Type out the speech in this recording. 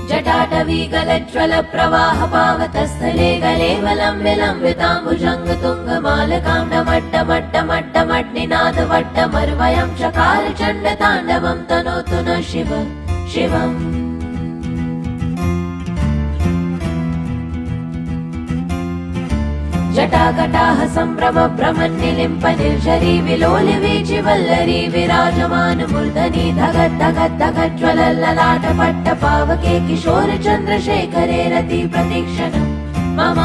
जटाटवी गलज्ज्वल प्रवाह पावतस्थले गले वलम्ब्य लम्बिताम्बुजङ्ग तुङ्गमालकां डमड्डमड्डमड्डमड्निनाद वड्डमर्वयं चकार चण्डताण्डवं तनोतु न शिवम् जटाकटाह सम्भ्रम भ्रमन्निलिम्प निर्झरी विलोलि वीचि वल्लरी विराजमान मूर्धनि धगद् धगद् धगज्ज्वल ललाट पट्ट पावके किशोर चन्द्रशेखरे रति प्रतीक्षणम् मम